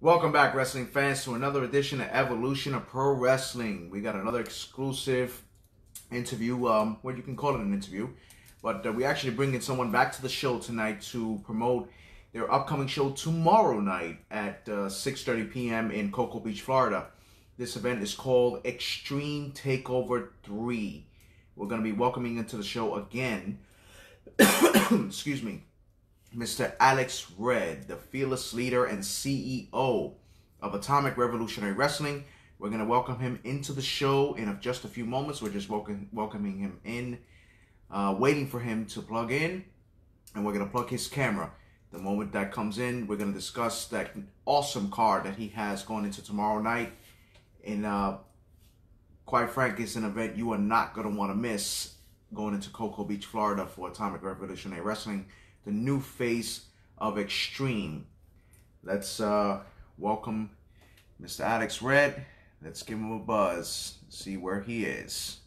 Welcome back, wrestling fans, to another edition of Evolution of Pro Wrestling. We got another exclusive interview, well, you can call it an interview, but we actually bringing someone back to the show tonight to promote their upcoming show tomorrow night at 6:30 p.m. in Cocoa Beach, Florida. This event is called Extreme Takeover 3. We're going to be welcoming into the show again, excuse me, Mr. Alex Red, the fearless leader and CEO of Atomic Revolutionary Wrestling. We're going to welcome him into the show in just a few moments. We're just welcoming him in, waiting for him to plug in, and we're going to plug his camera. The moment that comes in, we're going to discuss that awesome card that he has going into tomorrow night. And quite frankly, it's an event you are not going to want to miss going into Cocoa Beach, Florida for Atomic Revolutionary Wrestling, the new face of Extreme. Let's welcome Mr. Alex Red. Let's give him a buzz, see where he is.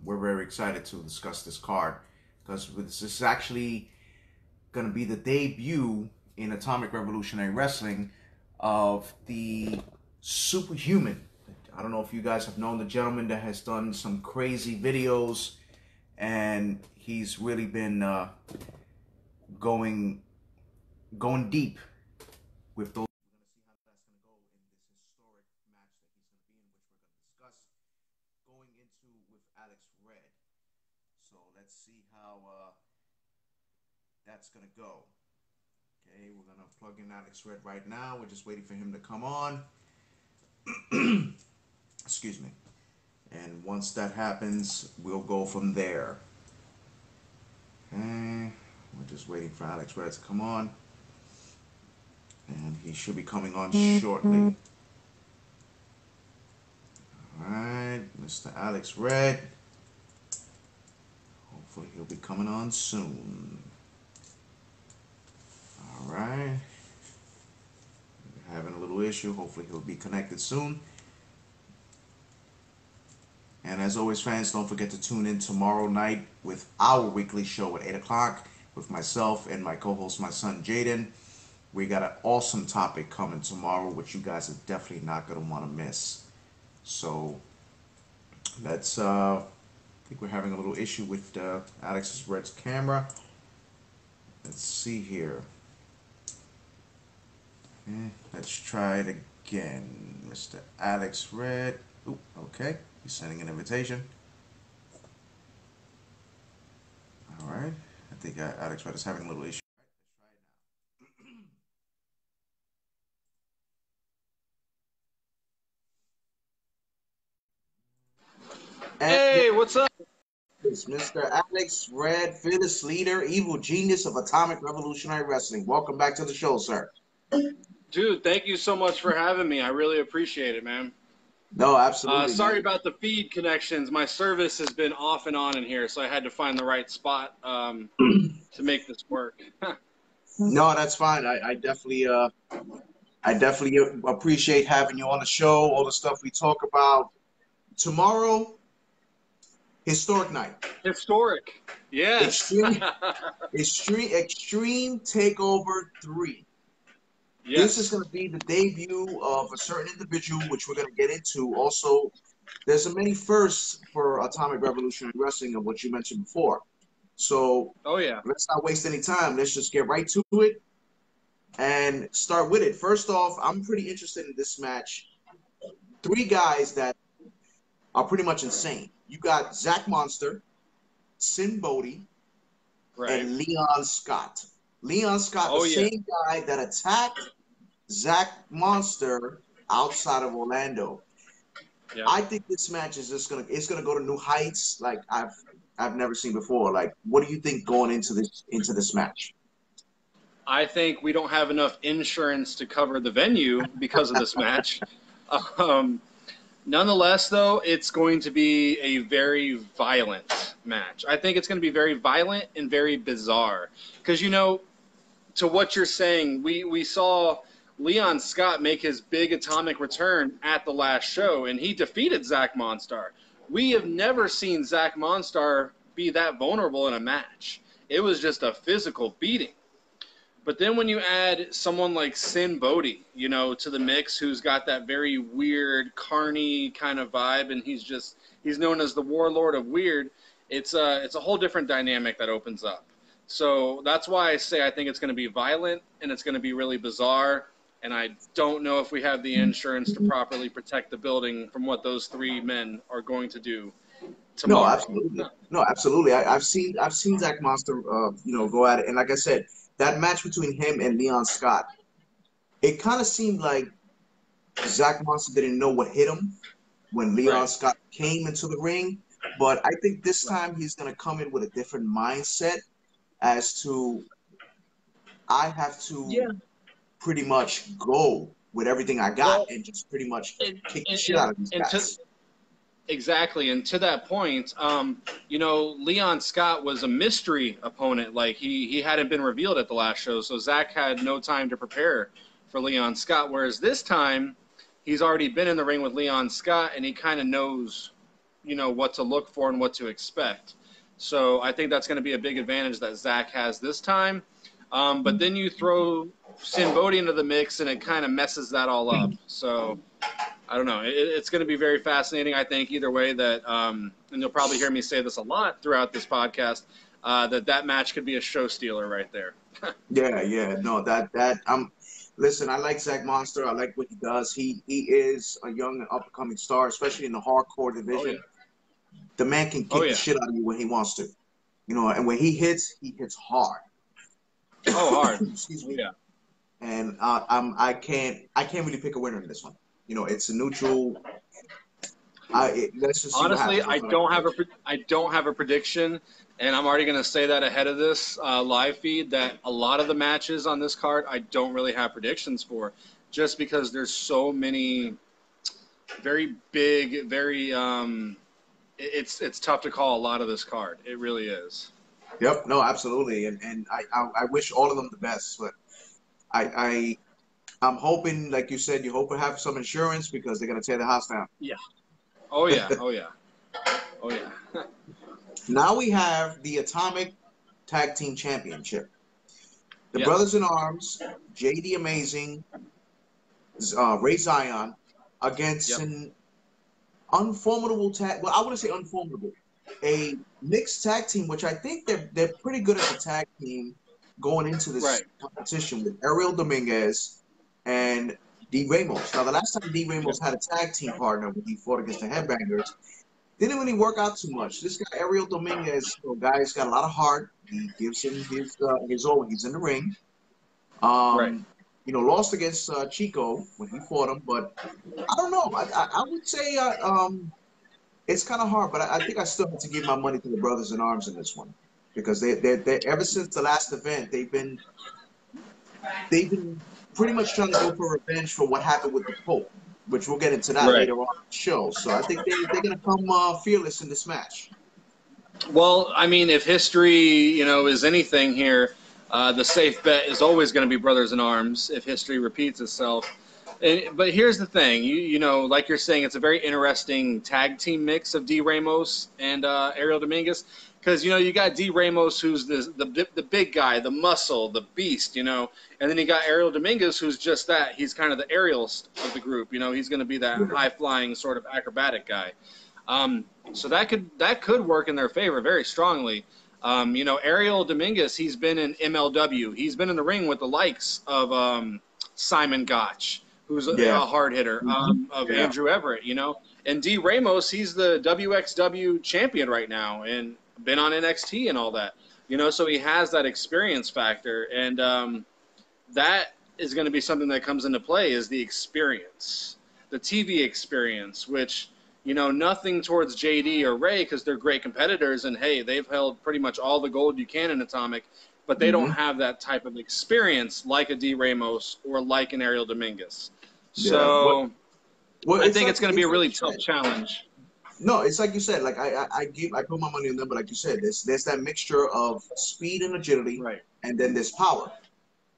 We're very excited to discuss this card because this is actually going to be the debut in Atomic Revolutionary Wrestling of the Superhuman. I don't know if you guys have known the gentleman that has done some crazy videos, and he's really been going deep with those. We're going to see how that's going to go in this historic match that he's going to be in, which we're going to discuss going into with Alex Red. So let's see how that's going to go. Okay, we're going to plug in Alex Red right now. We're just waiting for him to come on. Excuse me. And once that happens, we'll go from there. Okay, we're just waiting for Alex Red to come on. And he should be coming on shortly. Alright, Mr. Alex Red. Hopefully he'll be coming on soon. Alright. We're having a little issue. Hopefully he'll be connected soon. And as always, fans, don't forget to tune in tomorrow night with our weekly show at 8 o'clock with myself and my co-host, my son, Jaden. We got an awesome topic coming tomorrow, which you guys are definitely not going to want to miss. So let's, I think we're having a little issue with Alex Red's camera. Let's see here. Okay, let's try it again. Mr. Alex Red. Ooh, okay. He's sending an invitation. All right. I think Alex Red is having a little issue. Let's try it now. Hey, what's up? It's Mr. Alex Red, fearless leader, evil genius of Atomic Revolutionary Wrestling. Welcome back to the show, sir. Dude, thank you so much for having me. I really appreciate it, man. No, absolutely. Sorry about the feed connections. My service has been off and on in here, so I had to find the right spot to make this work. No, that's fine. I definitely appreciate having you on the show. All the stuff we talk about tomorrow. Historic night. Historic. Yes. Extreme Takeover 3. Yes. This is going to be the debut of a certain individual, which we're going to get into. Also, there's so many firsts for Atomic Revolutionary Wrestling of what you mentioned before. So let's not waste any time. Let's just get right to it and start with it. First off, I'm pretty interested in this match. Three guys that are pretty much insane. You got Zach Monster, Sin Bodhi, and Leon Scott. Leon Scott, the same guy that attacked Zach Monster outside of Orlando. Yeah. I think this match is just gonna go to new heights like I've never seen before. Like, what do you think going into this match? I think we don't have enough insurance to cover the venue because of this match. Nonetheless, though, it's going to be a very violent match. I think it's going to be very violent and very bizarre. Because, you know, to what you're saying, we saw Leon Scott make his big atomic return at the last show, and he defeated Zach Monstar. We have never seen Zach Monstar be that vulnerable in a match. It was just a physical beating. But then when you add someone like Sin Bodhi, to the mix, who's got that very weird, carny kind of vibe, and he's known as the Warlord of Weird. It's a whole different dynamic that opens up. So that's why I say I think it's going to be violent and it's going to be really bizarre. And I don't know if we have the insurance to properly protect the building from what those three men are going to do No, tomorrow. absolutely. No, absolutely. I've seen Zach Monster, go at it, and like I said, that match between him and Leon Scott, it kind of seemed like Zach Monster didn't know what hit him when Leon Right. Scott came into the ring, but I think this Right. time he's gonna come in with a different mindset as to I have to Yeah. pretty much go with everything I got Well, and just pretty much and, kick the and, shit and, out of these and to guys. exactly, and to that point, Leon Scott was a mystery opponent. Like he hadn't been revealed at the last show, so Zach had no time to prepare for Leon Scott. Whereas this time, he's already been in the ring with Leon Scott, and he kind of knows, what to look for and what to expect. So I think that's going to be a big advantage that Zach has this time. But then you throw Sin Bodhi into the mix, and it kind of messes that all up. So I don't know. It's going to be very fascinating. I think either way that, and you'll probably hear me say this a lot throughout this podcast, that match could be a show stealer right there. Yeah, yeah, no, that listen, I like Zach Monster. I like what he does. He is a young and up and coming star, especially in the hardcore Oh yeah. division. The man can Oh kick the yeah. shit out of you when he wants to. And when he hits hard. Oh hard. Excuse Oh me. yeah. And I can't really pick a winner in this one. It's a neutral. Let's just see what Honestly, happens. That's all I can say. I don't have a prediction, and I'm already going to say that ahead of this live feed that a lot of the matches on this card I don't really have predictions for, just because there's so many very big, very it's tough to call a lot of this card. It really is. Yep, no, absolutely, and I wish all of them the best, but I I'm hoping, like you said, you hope to have some insurance because they're gonna tear the house down. Yeah. Oh yeah. Oh yeah. Oh yeah. Now we have the Atomic Tag Team Championship. The Brothers Yes. in Arms, JD Amazing, Ray Zion, against Yep. an unformidable tag. Well, I wouldn't say unformidable. A mixed tag team, which I think they're pretty good as a tag team going into this Right. competition with Ariel Dominguez and D Ramos. Now, the last time D Yep. Ramos had a tag team partner when he fought against the Headbangers, didn't really work out too much. This guy Ariel Dominguez, guy's got a lot of heart. He gives him his all when he's in the ring. Right. Lost against Chico when he fought him, but I don't know. I would say it's kind of hard, but I think I still have to give my money to the Brothers in Arms in this one because they ever since the last event they've been pretty much trying to go for revenge for what happened with the Pope, which we'll get into that Right. later on in the show. So I think they're gonna come fearless in this match. Well, I mean, if history, is anything here, the safe bet is always going to be brothers in arms if history repeats itself. But here's the thing, like you're saying, it's a very interesting tag team mix of D. Ramos and Ariel Dominguez, because you got D. Ramos, who's the big guy, the muscle, the beast, and then you got Ariel Dominguez, who's just that. He's kind of the aerial of the group. He's going to be that Yeah. high flying sort of acrobatic guy. So that could work in their favor very strongly. Ariel Dominguez, he's been in MLW. He's been in the ring with the likes of Simon Gotch, who's a Yeah. hard hitter, of Yeah. Andrew Everett, and D. Ramos, he's the WXW champion right now and been on NXT and all that, so he has that experience factor, and that is going to be something that comes into play is the experience, the TV experience, which, nothing towards JD or Ray because they're great competitors and hey, they've held pretty much all the gold you can in Atomic, but they don't Hmm. have that type of experience like a D Ramos or like an Ariel Dominguez. Yeah. What? So Well, I think it's going to be a it's like really you tough said. challenge. No, it's like you said. Like I put my money on them, but like you said, there's that mixture of speed and agility, Right, and then there's power.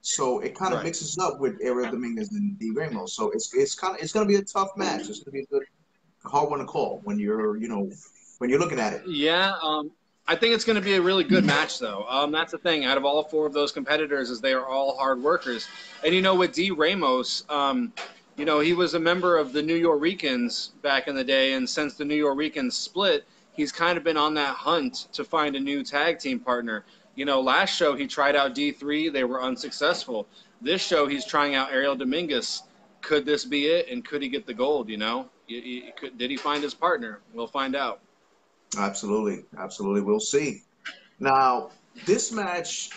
So it kind of right. mixes up with Ariel Dominguez and D Ramos. So it's gonna be a tough match. It's gonna be a hard one to call when you're looking at it. Yeah, I think it's going to be a really good match, though. That's the thing. Out of all four of those competitors, is they are all hard workers. And with D. Ramos, he was a member of the New Yorkers back in the day, and since the New Yorkers split, he's kind of been on that hunt to find a new tag team partner. Last show he tried out D3, they were unsuccessful. This show he's trying out Ariel Dominguez. Could this be it? And could he get the gold? Did he find his partner? We'll find out. Absolutely. Absolutely. We'll see. Now, this match,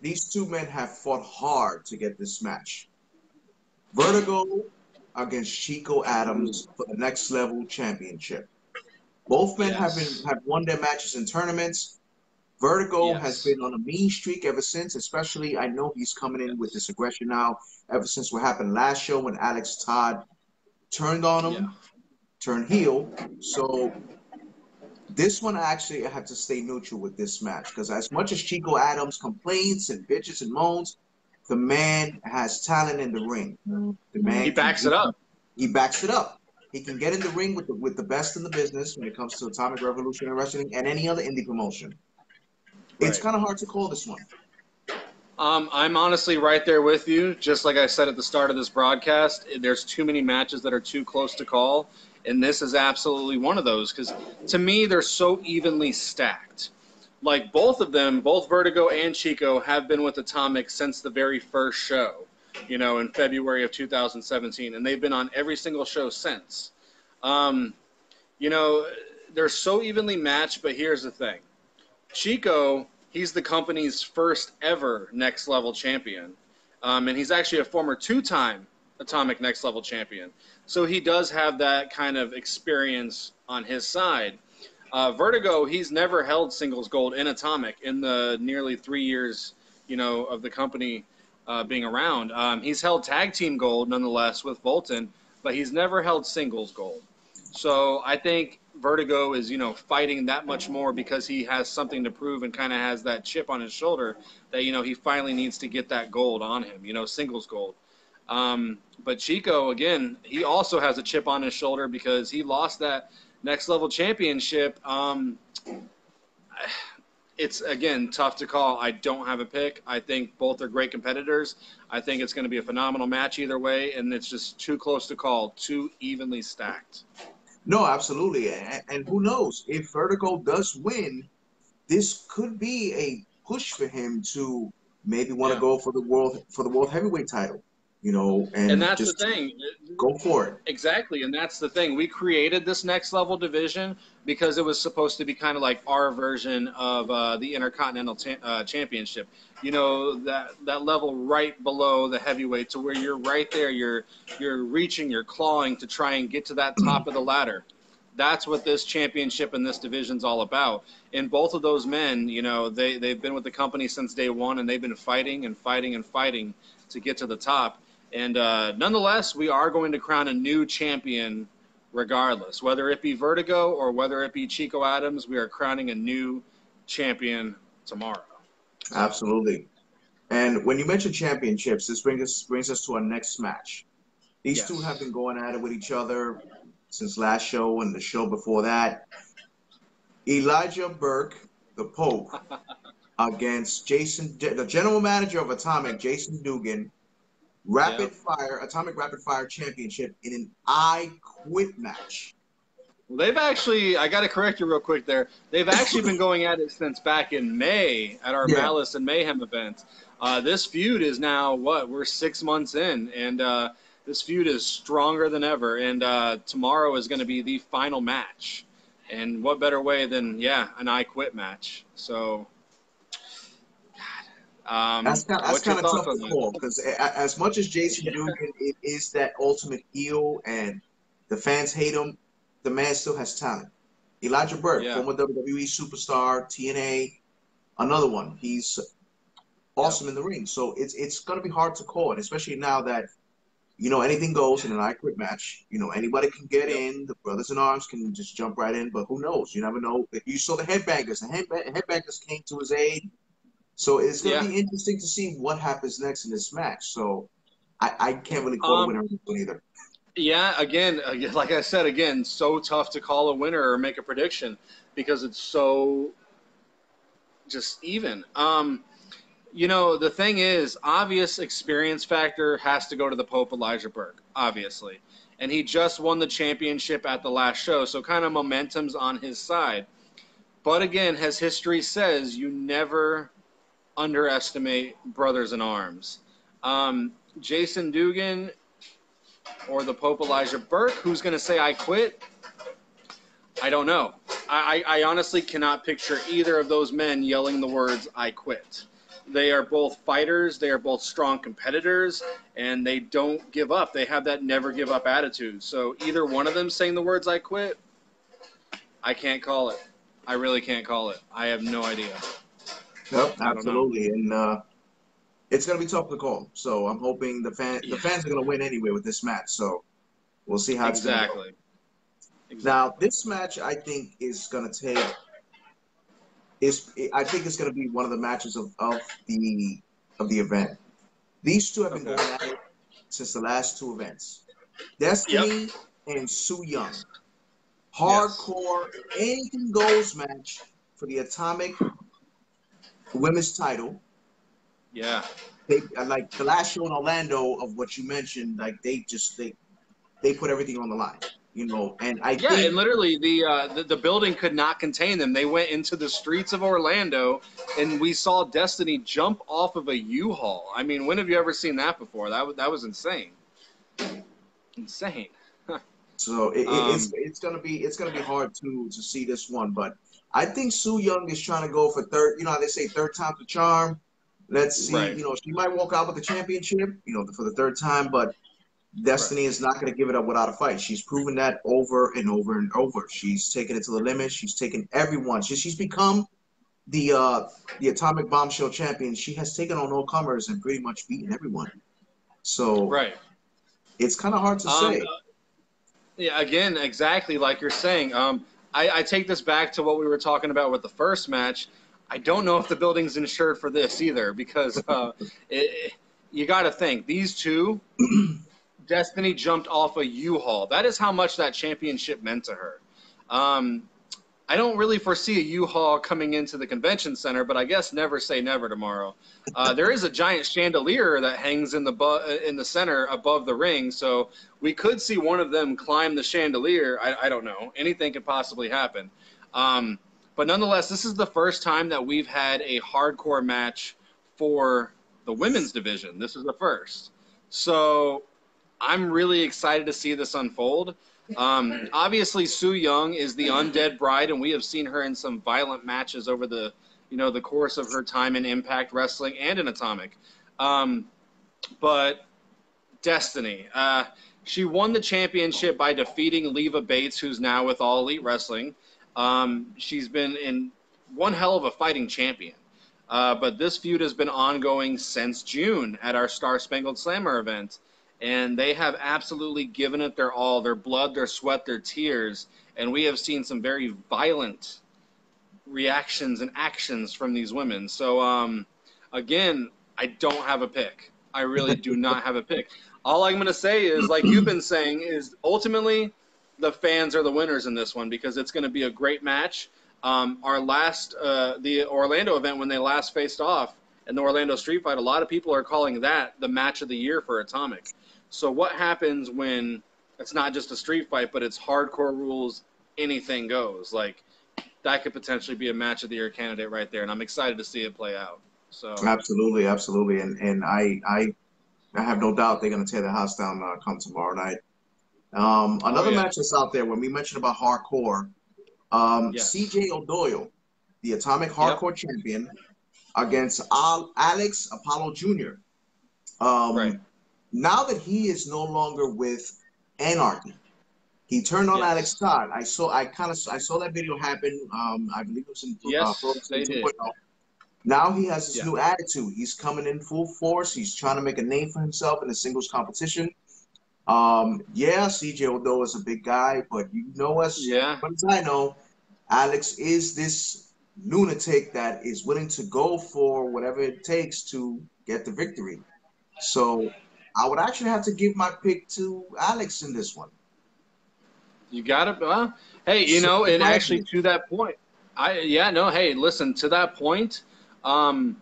these two men have fought hard to get this match. Vertigo against Chico Adams for the Next Level Championship. Both men have won their matches in tournaments. Vertigo has been on a mean streak ever since, especially I know he's coming in with this aggression now ever since what happened last show when Alex Todd turned on him, turned heel. So this one, actually, I have to stay neutral with this match because as much as Chico Adams complains and bitches and moans, the man has talent in the ring. The man he backs it up. He backs it up. He can get in the ring with the best in the business when it comes to Atomic Revolution and Wrestling and any other indie promotion. Right. It's kind of hard to call this one. I'm honestly right there with you. Just like I said at the start of this broadcast, there's too many matches that are too close to call. And this is absolutely one of those because, to me, they're so evenly stacked. Like, both of them, both Vertigo and Chico, have been with Atomic since the very first show, in February of 2017. And they've been on every single show since. They're so evenly matched, but here's the thing. Chico, he's the company's first ever Next Level champion. And he's actually a former two-time Atomic Next Level champion. So he does have that kind of experience on his side. Vertigo, he's never held singles gold in Atomic in the nearly 3 years, of the company being around. He's held tag team gold nonetheless with Bolton, but he's never held singles gold. So I think Vertigo is, fighting that much more because he has something to prove and kind of has that chip on his shoulder that, he finally needs to get that gold on him, singles gold. But Chico, again, he also has a chip on his shoulder because he lost that Next Level championship. It's, again, tough to call. I don't have a pick. I think both are great competitors. I think it's going to be a phenomenal match either way, and it's just too close to call, too evenly stacked. No, absolutely. And who knows, if Vertigo does win, this could be a push for him to maybe want to go for the world heavyweight title. And that's just the thing. Go for it. Exactly, and that's the thing. We created this Next Level division because it was supposed to be kind of like our version of the Intercontinental Championship. That level right below the heavyweight, to where you're right there. You're reaching, you're clawing to try and get to that top of the ladder. That's what this championship and this division's all about. And both of those men, they've been with the company since day one, and they've been fighting and fighting and fighting to get to the top. And nonetheless, we are going to crown a new champion regardless. Whether it be Vertigo or whether it be Chico Adams, we are crowning a new champion tomorrow. Absolutely. And when you mention championships, this brings us to our next match. These two have been going at it with each other since last show and the show before that. Elijah Burke, the Pope, against the general manager of Atomic, Jason Dugan. Atomic Rapid Fire Championship in an I Quit match. Well, they've actually, I got to correct you real quick there. They've actually been going at it since back in May at our Malice and Mayhem event. This feud is now, we're 6 months in, and this feud is stronger than ever. And tomorrow is going to be the final match. And what better way than, an I Quit match. So... that's kind of tough to call because as much as Jason Dugan is that ultimate heel and the fans hate him, the man still has talent. Elijah Burke, former WWE superstar, TNA, another one. He's awesome in the ring. So it's going to be hard to call, and especially now that anything goes in an I Quit match. Anybody can get in. The Brothers in Arms can just jump right in, but who knows? You never know. You saw the Headbangers. The Headbangers came to his aid. So it's going to be interesting to see what happens next in this match. So I can't really call a winner either. Yeah, again, like I said, so tough to call a winner or make a prediction because it's so just even. The thing is, obvious experience factor has to go to the Pope Elijah Burke, obviously. And he just won the championship at the last show, so kind of momentum's on his side. But again, as history says, you never underestimate brothers in arms. Jason Dugan or the Pope Elijah Burke, who's going to say I quit? I don't know. I honestly cannot picture either of those men yelling the words I quit. They are both fighters. They are both strong competitors, and they don't give up. They have that never give up attitude. So either one of them saying the words I quit, I can't call it. I really can't call it. I have no idea. Yep, absolutely. And it's going to be tough to call. So I'm hoping the fans are going to win anyway with this match. So we'll see how it's going to go. Exactly. Now, this match I think is going to take I think it's going to be one of the matches of the event. These two have been going at it since the last two events. Destiny and Su Yung. Hardcore, anything goes match for the Atomic Women's title. Yeah. They like the last show in Orlando of what you mentioned, like they put everything on the line. And I think and literally the building could not contain them. They went into the streets of Orlando, and we saw Destiny jump off of a U-Haul. I mean, when have you ever seen that before? That was insane. Insane. So it's gonna be hard to see this one, but I think Su Yung is trying to go for third. You know how they say third time's the charm. Let's see. Right. She might walk out with the championship. For the third time, but Destiny is not going to give it up without a fight. She's proven that over and over and over. She's taken it to the limit. She's taken everyone. She's become the Atomic Bombshell champion. She has taken on all comers and pretty much beaten everyone. So it's kind of hard to say. Yeah, again, exactly like you're saying. I take this back to what we were talking about with the first match. I don't know if the building's insured for this either, because you got to think these two. Destiny jumped off a U-Haul. That is how much that championship meant to her. I don't really foresee a U-Haul coming into the convention center, but I guess never say never tomorrow. There is a giant chandelier that hangs in the center above the ring, so we could see one of them climb the chandelier. I don't know. Anything could possibly happen. But nonetheless, this is the first time that we've had a hardcore match for the women's division. This is the first. So I'm really excited to see this unfold. Obviously, Su Yung is the undead bride, and we have seen her in some violent matches over the course of her time in Impact Wrestling and in Atomic. But Destiny, she won the championship by defeating Leva Bates, who's now with All Elite Wrestling. She's been in one hell of a fighting champion. But this feud has been ongoing since June at our Star Spangled Slammer event. And they have absolutely given it their all, their blood, their sweat, their tears. And we have seen some very violent reactions and actions from these women. So, again, I don't have a pick. I really do not have a pick. All I'm going to say is, like you've been saying, is ultimately the fans are the winners in this one, because it's going to be a great match. The Orlando event, when they last faced off in the Orlando Street Fight, a lot of people are calling that the match of the year for Atomic. So what happens when it's not just a street fight, but it's hardcore rules, anything goes? Like, that could potentially be a match of the year candidate right there, and I'm excited to see it play out. So absolutely, and I have no doubt they're going to tear the house down come tomorrow night. Another match that's out there, when we mentioned about hardcore, CJ O'Doyle, the Atomic Hardcore champion, against Alex Apollo Jr. Now that he is no longer with Anarchy, he turned on Alex Todd. I saw that video happen. I believe it was in they did. Now he has this new attitude. He's coming in full force. He's trying to make a name for himself in the singles competition. CJ O'Doyle is a big guy, but as I know, Alex is this lunatic that is willing to go for whatever it takes to get the victory. So I would actually have to give my pick to Alex in this one. You got it. Hey, and actually to that point, Hey, listen, to that point, um,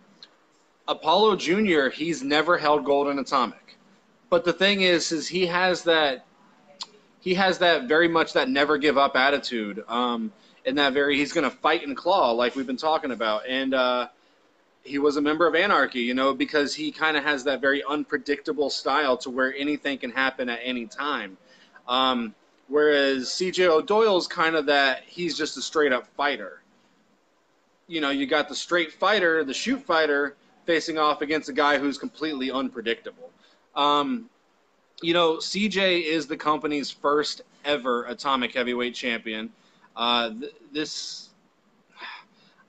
Apollo Jr., he's never held gold in atomic. But the thing is he has that very much that never give up attitude. And that very he's going to fight and claw like we've been talking about. And he was a member of Anarchy, because he kind of has that very unpredictable style to where anything can happen at any time. Um, Whereas CJ O'Doyle's kind of that he's just a straight up fighter. You got the straight fighter, the shoot fighter, facing off against a guy who's completely unpredictable. Um, CJ is the company's first ever atomic heavyweight champion. This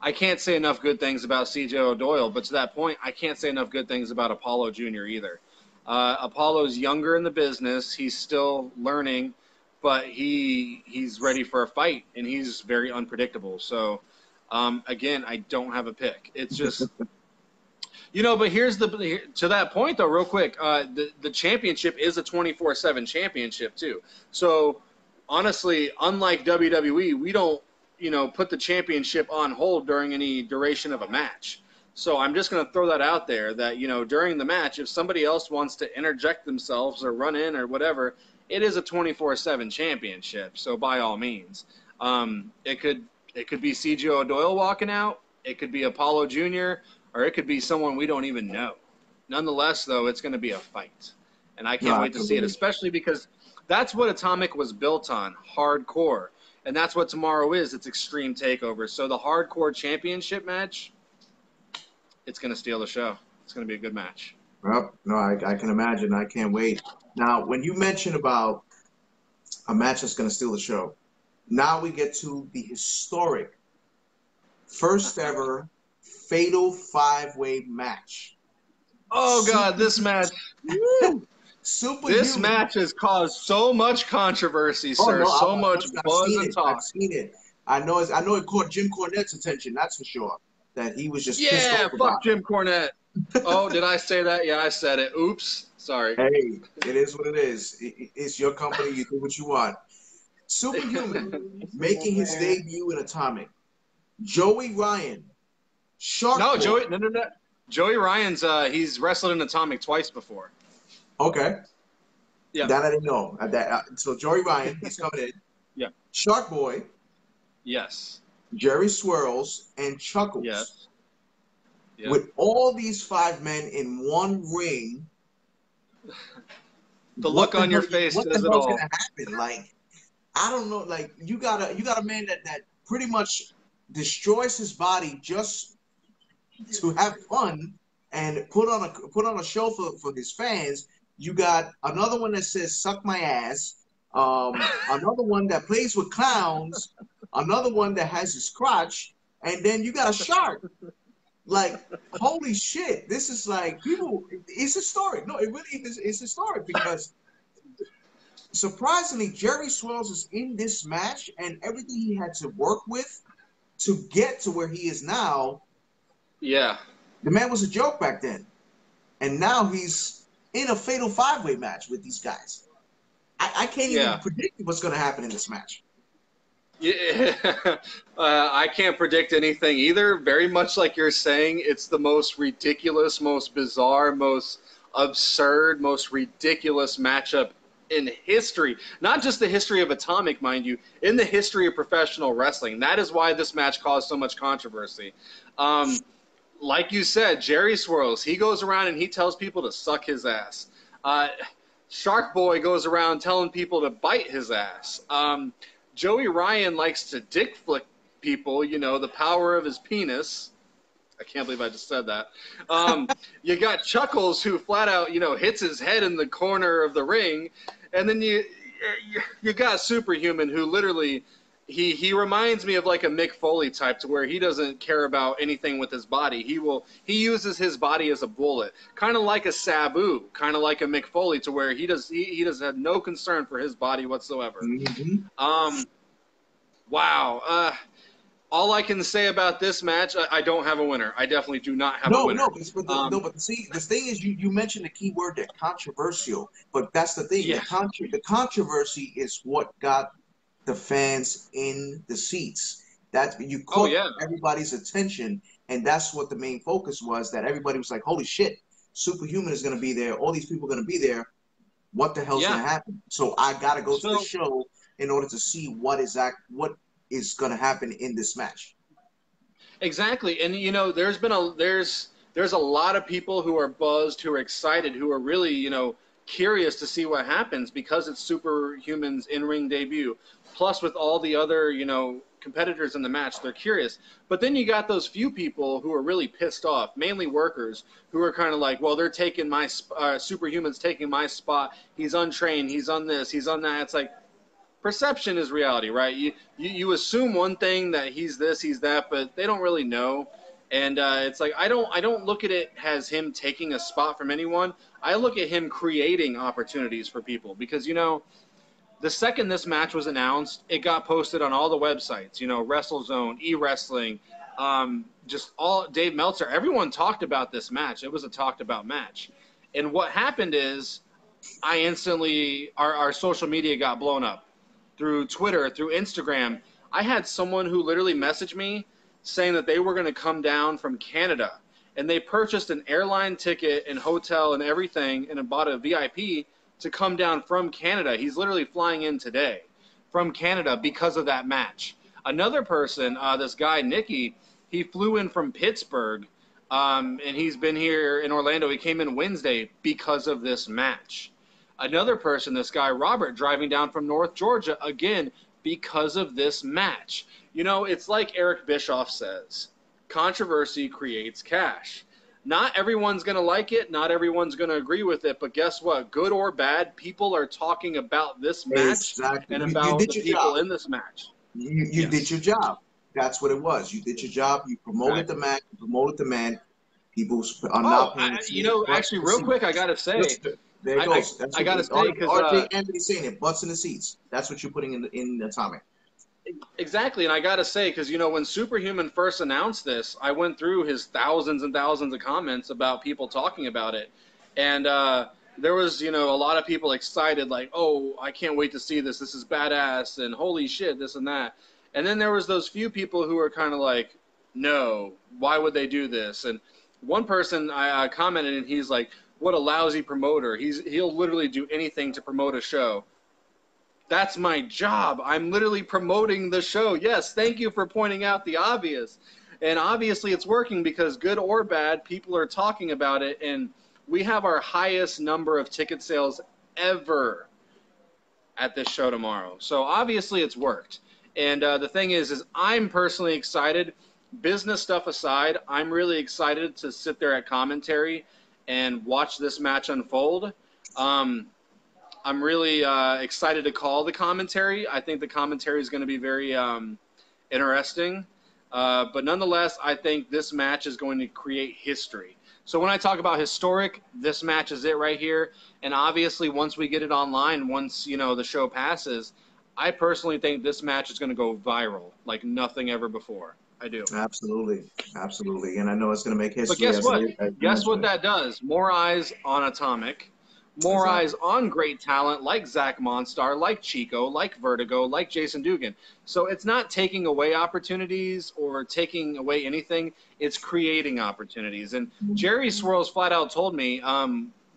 I can't say enough good things about CJ O'Doyle, but to that point, I can't say enough good things about Apollo Jr. either. Apollo's younger in the business; he's still learning, but he's ready for a fight, and he's very unpredictable. So, again, I don't have a pick. It's just but here's to that point though, real quick. The championship is a 24/7 championship too. So honestly, unlike WWE, we don't put the championship on hold during any duration of a match. So I'm just going to throw that out there that during the match, if somebody else wants to interject themselves or run in or whatever, it is a 24/7 championship. So by all means, it could be CJ O'Doyle walking out. It could be Apollo Jr., or it could be someone we don't even know. Nonetheless, though, it's going to be a fight. And I can't wait to see it, especially because that's what Atomic was built on, hardcore. And that's what tomorrow is. It's Extreme Takeover. So the hardcore championship match, it's going to steal the show. It's going to be a good match. Well, no, I can imagine. I can't wait. Now, when you mention about a match that's going to steal the show, now we get to the historic first ever fatal five-way match. Oh God, this match! This match has caused so much controversy, sir. So much buzz and talk. I've seen it. I know it caught Jim Cornette's attention. That's for sure. That he was just pissed off about. Fuck Jim Cornette. Oh, did I say that? Yeah, I said it. Oops, sorry. Hey, it is what it is. It's your company. You do what you want. Superhuman making his debut in Atomic. Joey Ryan. No. Joey Ryan's he's wrestled in Atomic twice before. Okay. Yeah. That I didn't know. So Joey Ryan, he's coming in. Yeah. Shark Boy. Yes. Jerry Swirls and Chuckles. Yes. Yep. With all these five men in one ring. The look on your face says it all. What the hell's gonna happen? Like, I don't know. Like, you got a man that pretty much destroys his body just to have fun and put on a show for his fans. You got another one that says "suck my ass," another one that plays with clowns, another one that has his crotch, and then you got a shark. Like, holy shit! This is like people. It's historic. No, it really is. It's historic because surprisingly, Jerry Swirls is in this match, and everything he had to work with to get to where he is now. Yeah. The man was a joke back then. And now he's in a fatal five-way match with these guys. I can't even predict what's going to happen in this match. Yeah. I can't predict anything either. Very much like you're saying, it's the most ridiculous, most bizarre, most absurd, most ridiculous matchup in history. Not just the history of Atomic, mind you, in the history of professional wrestling. That is why this match caused so much controversy. Like you said, Jerry Swirls, he goes around and he tells people to suck his ass. Shark Boy goes around telling people to bite his ass. Joey Ryan likes to dick flick people, the power of his penis. I can't believe I just said that. You got Chuckles, who flat out, hits his head in the corner of the ring. And then you got Superhuman, who literally... He reminds me of like a Mick Foley type, to where he doesn't care about anything with his body. He uses his body as a bullet, kind of like a Sabu, kind of like a Mick Foley, to where he does have no concern for his body whatsoever. Mm-hmm. Wow. All I can say about this match, I don't have a winner. I definitely do not have a winner. But see, the thing is, you mentioned the key word there, controversial. But that's the thing. Yeah. The controversy is what got the fans in the seats. That's you Oh caught yeah, everybody's attention, and that's what the main focus was. That everybody was like, "Holy shit, Superhuman is going to be there. All these people are going to be there. What the hell's going yeah. to happen?" So I got to go to the So show in order to see what is going to happen in this match. exactly, and you know, there's a lot of people who are buzzed, who are excited, who are really curious to see what happens because it's Superhuman's in-ring debut. Plus, with all the other competitors in the match, they're curious. But then you got those few people who are really pissed off, mainly workers, who are kind of like, well, they're taking my Superhuman's taking my spot. He's untrained. He's on this. He's on that. It's like perception is reality, right? You assume one thing that he's this, he's that, but they don't really know. And it's like I don't look at it as him taking a spot from anyone. I look at him creating opportunities for people because the second this match was announced, it got posted on all the websites. WrestleZone, eWrestling, just all Dave Meltzer. Everyone talked about this match. It was a talked about match. And what happened is, I instantly our social media got blown up through Twitter, through Instagram. I had someone who literally messaged me saying that they were going to come down from Canada and they purchased an airline ticket and hotel and everything and bought a VIP to come down from Canada. He's literally flying in today from Canada because of that match. Another person, this guy, Nikki, he flew in from Pittsburgh and he's been here in Orlando. He came in Wednesday because of this match. Another person, this guy, Robert, driving down from North Georgia, again, because of this match. It's like Eric Bischoff says, controversy creates cash. Not everyone's going to like it. Not everyone's going to agree with it. But guess what? Good or bad, people are talking about this match Exactly. and You about did the your job. people in this match. You did Yes. your job. That's what it was. You did your job. You promoted the Exactly. match. You promoted the man. People are Oh, not paying attention. Butts actually, in the real quick, I seats. got to say, Just there it I, I, goes. That's I what got to say, because RJ Anthony saying it. Butts in the seats. That's what you're putting in Atomic. exactly, and I gotta say, because when Superhuman first announced this, I went through his thousands and thousands of comments about people talking about it, and there was a lot of people excited, like, oh, I can't wait to see this. This is badass, and holy shit, this and that. And then there was those few people who were kind of like, no, why would they do this? And one person I commented, and he's like, what a lousy promoter. He'll literally do anything to promote a show. That's my job. I'm literally promoting the show. Yes, thank you for pointing out the obvious. And obviously it's working because good or bad, people are talking about it. And we have our highest number of ticket sales ever at this show tomorrow. So obviously it's worked. And the thing is I'm personally excited. Business stuff aside, I'm really excited to sit there at commentary and watch this match unfold. I'm really excited to call the commentary. I think the commentary is going to be very interesting. But nonetheless, I think this match is going to create history. So when I talk about historic, this match is it right here. And obviously, once we get it online, once the show passes, I personally think this match is going to go viral like nothing ever before. I do. Absolutely, absolutely, and I know it's going to make But history guess as what? you Guess what mentioned it. that does? More eyes on Atomic. More eyes Exactly. on great talent like Zach Monstar, like Chico, like Vertigo, like Jason Dugan. So it's not taking away opportunities or taking away anything. It's creating opportunities. And Jerry Swirls flat out told me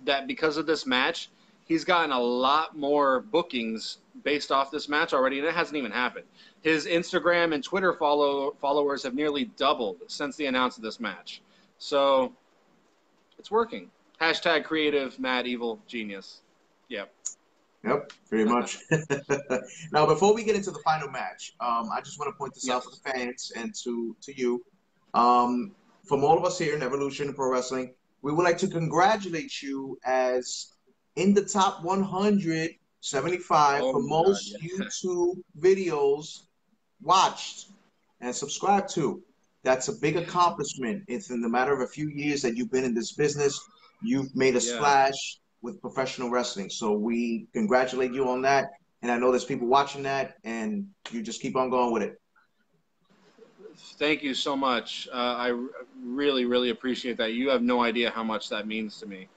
that because of this match, he's gotten a lot more bookings based off this match already, and it hasn't even happened. His Instagram and Twitter followers have nearly doubled since the announcement of this match. So it's working. Hashtag creative, mad, evil, genius. Yep. Yep, pretty much. Now, before we get into the final match, I just want to point this out for Yes. the fans and to you. Um, from all of us here in Evolution Pro Wrestling, we would like to congratulate you as in the top 175 Oh for my God. most Yeah. YouTube videos watched and subscribed to. That's a big accomplishment. It's in the matter of a few years that you've been in this business. You've made a Yeah. splash with professional wrestling. So we congratulate you on that. And I know there's people watching that, and you just keep on going with it. Thank you so much. Really, really appreciate that. You have no idea how much that means to me.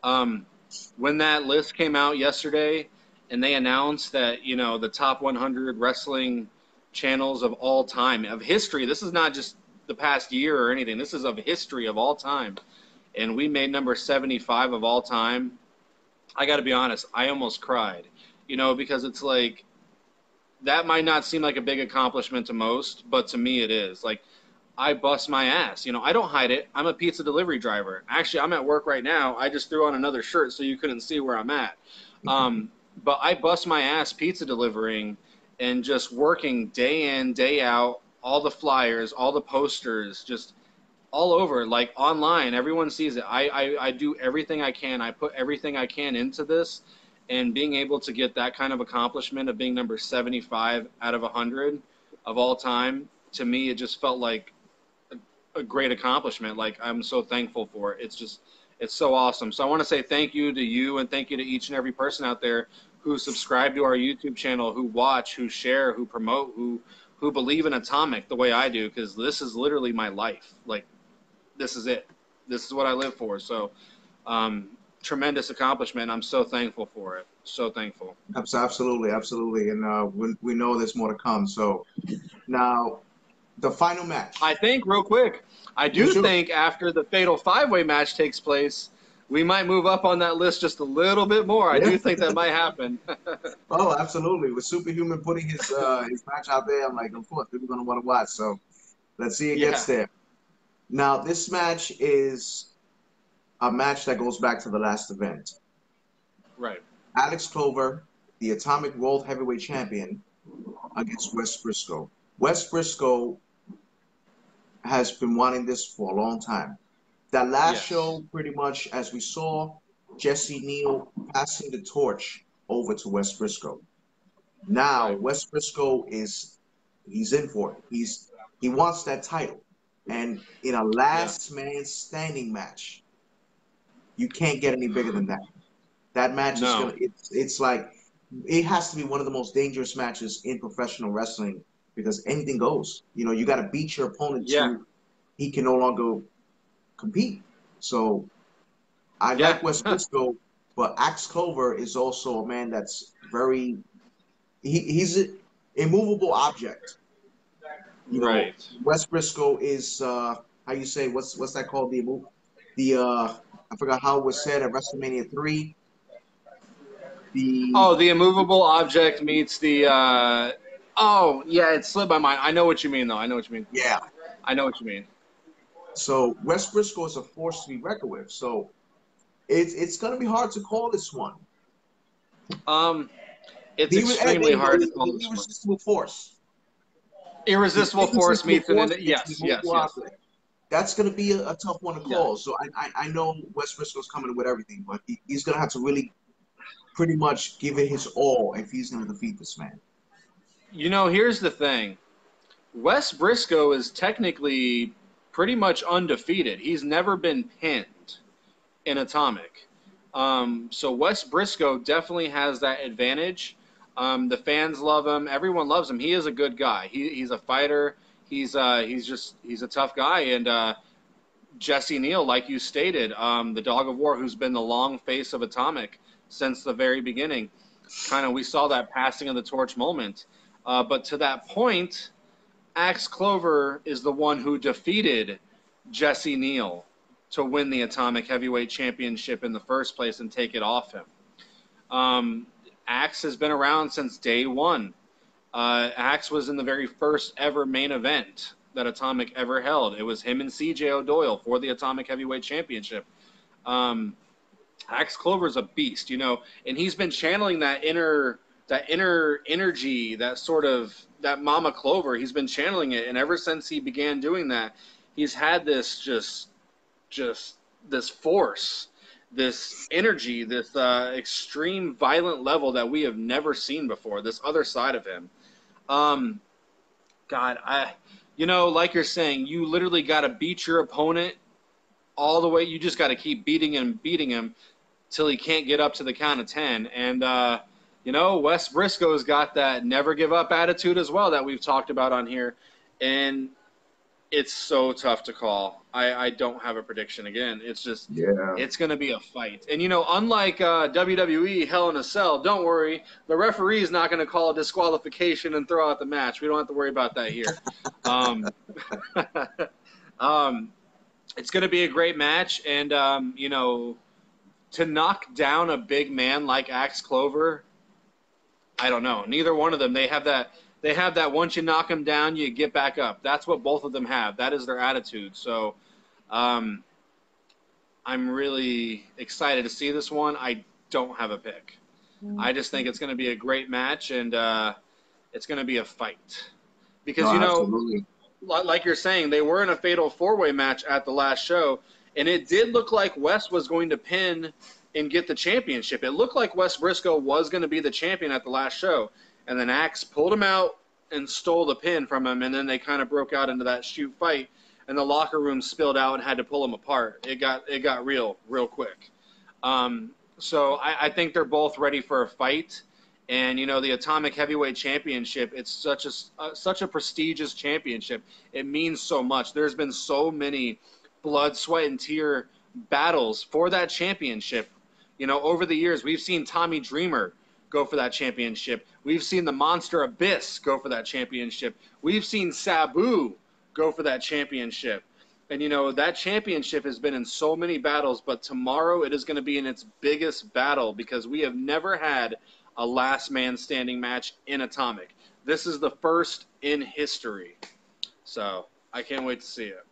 Um, when that list came out yesterday, and they announced that the top 100 wrestling channels of all time, of history. This is not just the past year or anything. This is of history of all time. And we made number 75 of all time. I got to be honest, I almost cried, because it's like, that might not seem like a big accomplishment to most, but to me it is. Like, I bust my ass. I don't hide it. I'm a pizza delivery driver. Actually, I'm at work right now. I just threw on another shirt so you couldn't see where I'm at. But I bust my ass pizza delivering and just working day in, day out, all the flyers, all the posters, just all over, like online. Everyone sees it. I do everything I can. I put everything I can into this, and being able to get that kind of accomplishment of being number 75 out of 100 of all time, to me, it just felt like a great accomplishment. Like, I'm so thankful for it. It's so awesome. So I want to say thank you to you, and thank you to each and every person out there who subscribe to our YouTube channel, who watch, who share, who promote, who believe in Atomic the way I do, because this is literally my life. Like, this is it. This is what I live for. So tremendous accomplishment. I'm so thankful for it. So thankful. Absolutely, absolutely. And we know there's more to come. So now, the final match. I think, real quick, I do think after the Fatal 5-Way match takes place, we might move up on that list just a little bit more. I do think that might happen. Oh, absolutely. With Superhuman putting his match out there, I'm like, of course, people are going to want to watch. So let's see it gets there. Now, this match is a match that goes back to the last event. Right. Alex Clover, the Atomic World Heavyweight Champion, against Wes Briscoe. Wes Briscoe has been wanting this for a long time. That last show, pretty much, as we saw, Jesse Neal passing the torch over to Wes Briscoe. Now, Wes Briscoe he's in for it. He wants that title. And in a last man standing match, you can't get any bigger than that. That match it's like, it has to be one of the most dangerous matches in professional wrestling, because anything goes. You got to beat your opponent to he can no longer compete. So I like Wes Briscoe, but Axe Clover is also a man that's very he's an immovable object. Wes Briscoe is how you say, what's that called? I forgot how it was said at WrestleMania 3. The immovable object meets the it slipped my mind. I know what you mean, though. I know what you mean. Yeah. I know what you mean. So Wes Briscoe is a force to be reckoned with. So it's going to be hard to call this one. It's extremely hard to call this one. Irresistible force. Irresistible force meets an yes. That's going to be a tough one to call. So I know Wes Briscoe's coming with everything, but he's going to have to really pretty much give it his all if he's going to defeat this man. Here's the thing. Wes Briscoe is technically pretty much undefeated. He's never been pinned in Atomic. So Wes Briscoe definitely has that advantage. The fans love him. Everyone loves him. He is a good guy. He's a fighter. He's a tough guy. And Jesse Neal, like you stated, the Dog of War, who's been the long face of Atomic since the very beginning. We saw that passing of the torch moment. But to that point, Axe Clover is the one who defeated Jesse Neal to win the Atomic Heavyweight Championship in the first place and take it off him. Axe has been around since day one. Axe was in the very first ever main event that Atomic ever held. It was him and CJ O'Doyle for the Atomic Heavyweight Championship. Axe Clover's a beast, and he's been channeling that inner energy, that Mama Clover. He's been channeling it, and ever since he began doing that, he's had this just this force, this energy, this extreme violent level that we have never seen before, this other side of him. Like you're saying, you literally got to beat your opponent all the way. You just got to keep beating him till he can't get up to the count of 10. And, Wes Briscoe's got that never give up attitude as well that we've talked about on here. And It's so tough to call. I don't have a prediction again. It's just Yeah. it's going to be a fight. And unlike WWE Hell in a Cell, don't worry, the referee is not going to call a disqualification and throw out the match. We don't have to worry about that here. Um, um, it's going to be a great match, and to knock down a big man like Axe Clover, I don't know. Neither one of them. They have that once you knock them down, you get back up. That's what both of them have. That is their attitude. So um, I'm really excited to see this one. I don't have a pick. I just think it's going to be a great match, and it's going to be a fight. No, Because, absolutely. like you're saying, they were in a fatal four-way match at the last show, and it did look like Wes was going to pin and get the championship. It looked like Wes Briscoe was going to be the champion at the last show, and then Axe pulled him out and stole the pin from him, and then they kind of broke out into that shoot fight, and the locker room spilled out and had to pull them apart. It got real quick. So I think they're both ready for a fight. And the Atomic Heavyweight Championship, it's such a prestigious championship. It means so much. There's been so many blood, sweat, and tear battles for that championship. Over the years, we've seen Tommy Dreamer go for that championship. We've seen the Monster Abyss go for that championship. We've seen Sabu go for that championship. And that championship has been in so many battles, but tomorrow it is going to be in its biggest battle because we have never had a last man standing match in Atomic. This is the first in history. So I can't wait to see it.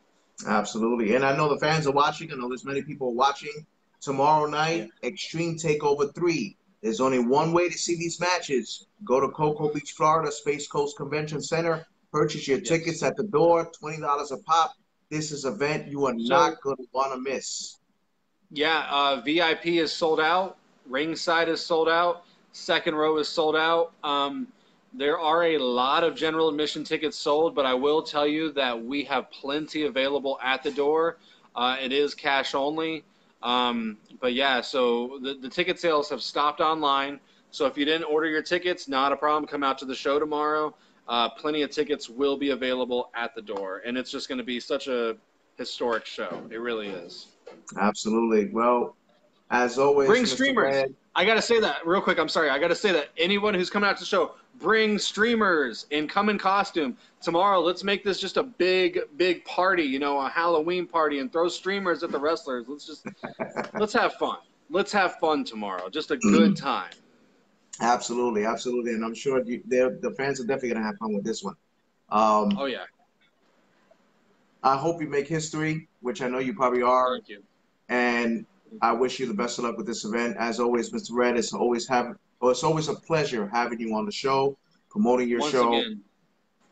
Absolutely. And I know the fans are watching. I know there's many people watching. Tomorrow Yeah. night, Extreme Takeover 3. There's only one way to see these matches. Go to Cocoa Beach, Florida, Space Coast Convention Center. Purchase your tickets Yes. at the door, $20 a pop. This is an event you are So not going to want to miss. yeah, VIP is sold out. Ringside is sold out. Second row is sold out. There are a lot of general admission tickets sold, but I will tell you that we have plenty available at the door. It is cash only. But yeah, so the ticket sales have stopped online. So if you didn't order your tickets, not a problem. Come out to the show tomorrow. Plenty of tickets will be available at the door. And it's just going to be such a historic show. It really is. Absolutely. Well, as always, Bring Mr. streamers. Red. I got to say that real quick. I'm sorry. I got to say that anyone who's coming out to the show, bring streamers and come in costume. Tomorrow, let's make this just a big party, a Halloween party, and throw streamers at the wrestlers. Let's have fun. Let's have fun tomorrow. Just a good time. Absolutely, absolutely. And I'm sure the fans are definitely going to have fun with this one. Um, Oh, yeah. I hope you make history, which I know you probably are. Thank you. And I wish you the best of luck with this event. As always, Mr. Red, it's always a pleasure having you on the show, promoting your Once show. again,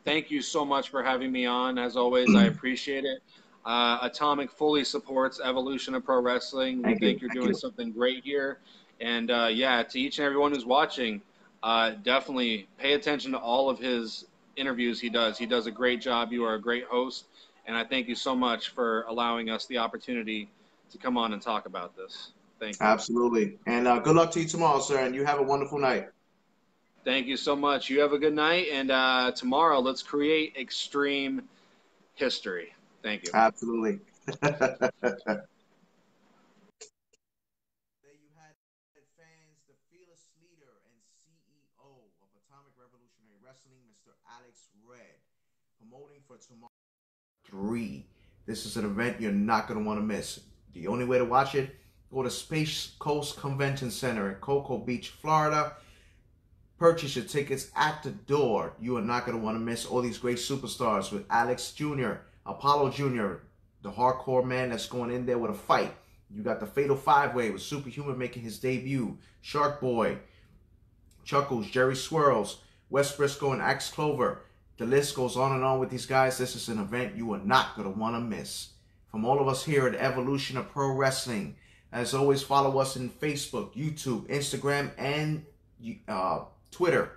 thank you so much for having me on. As always, I appreciate it. Atomic fully supports Evolution of Pro Wrestling. We Thank you. think you're Thank doing you. something great here. And yeah, to each and everyone who's watching, definitely pay attention to all of his interviews he does. He does a great job. You are a great host. And I thank you so much for allowing us the opportunity to come on and talk about this. Thank you. Absolutely. And good luck to you tomorrow, sir. And you have a wonderful night. Thank you so much. You have a good night. And tomorrow, let's create extreme history. Thank you. Absolutely. There you had it, fans, the fearless leader and CEO of Atomic Revolutionary Wrestling, Mr. Alex Red, promoting for tomorrow 3. This is an event you're not going to want to miss. The only way to watch it, go to Space Coast Convention Center in Cocoa Beach, Florida. Purchase your tickets at the door. You are not going to want to miss all these great superstars with Alex Jr., Apollo Jr., the hardcore man that's going in there with a fight. You got the Fatal 5-Way with Superhuman making his debut. Shark Boy, Chuckles, Jerry Swirls, Wes Briscoe, and Axe Clover. The list goes on and on with these guys. This is an event you are not going to want to miss. From all of us here at Evolution of Pro Wrestling, as always, follow us in Facebook, YouTube, Instagram, and Twitter.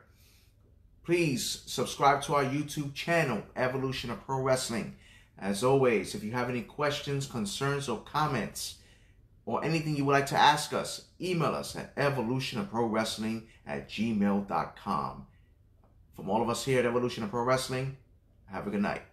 Please subscribe to our YouTube channel, Evolution of Pro Wrestling. As always, if you have any questions, concerns, or comments, or anything you would like to ask us, email us at evolutionofprowrestling@gmail.com. From all of us here at Evolution of Pro Wrestling, have a good night.